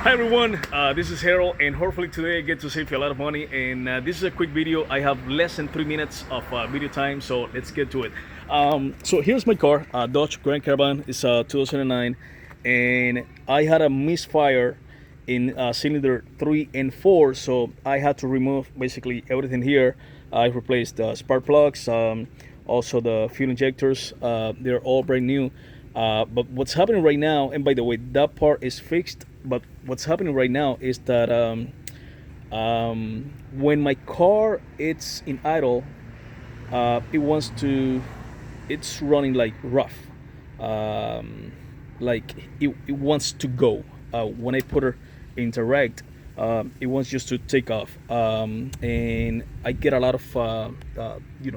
Hi everyone, this is Harold, and hopefully today I get to save you a lot of money. And this is a quick video. I have less than 3 minutes of video time, so let's get to it. So here's my car, Dodge Grand Caravan. It's 2009, and I had a misfire in cylinder 3 and 4, so I had to remove basically everything here. I replaced the spark plugs, also the fuel injectors. They're all brand new. But what's happening right now, and by the way, that part is fixed, but what's happening right now is that when my car it's in idle, it's running like rough, like it wants to go. When I put her in direct, it wants just to take off, and I get a lot of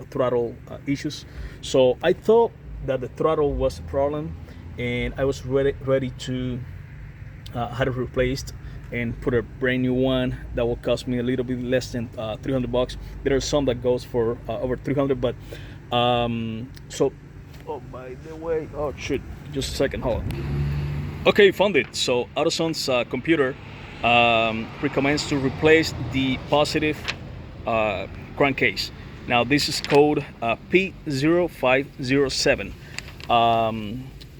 throttle issues. So I thought that the throttle was the problem, and I was ready to have it replaced and put a brand new one that will cost me a little bit less than $300. There are some that goes for over 300, but so by the way, oh shoot, just a second, hold on. Okay, found it. So AutoZone's computer recommends to replace the positive crankcase. Now this is code P0507.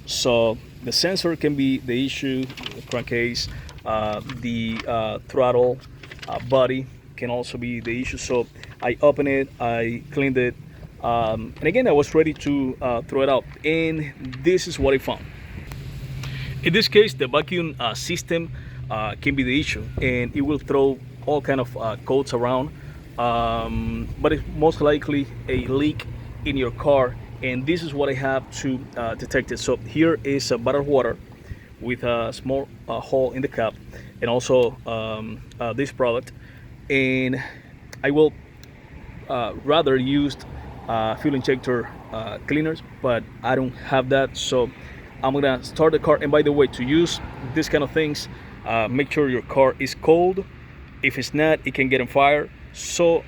So the sensor can be the issue, the crankcase, the throttle body can also be the issue. So I opened it, I cleaned it, and again I was ready to throw it out, and this is what I found. In this case, the vacuum system can be the issue, and it will throw all kind of codes around. But it's most likely a leak in your car, and this is what I have to detect it. So here is a bottle of water with a small hole in the cap, and also this product, and I will rather use fuel injector cleaners, but I don't have that, so I'm gonna start the car. And by the way, to use this kind of things, make sure your car is cold. If it's not, it can get on fire, so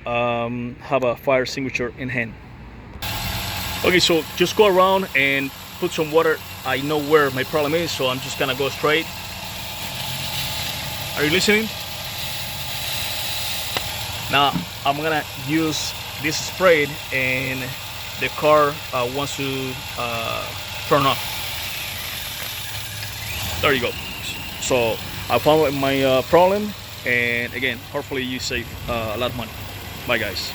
have a fire extinguisher in hand. Okay, so just go around and put some water. I know where my problem is, so I'm just gonna go straight. Are you listening? Now I'm gonna use this spray, and the car wants to turn off. There you go. So I found my problem, and again, hopefully you save a lot of money. Bye guys.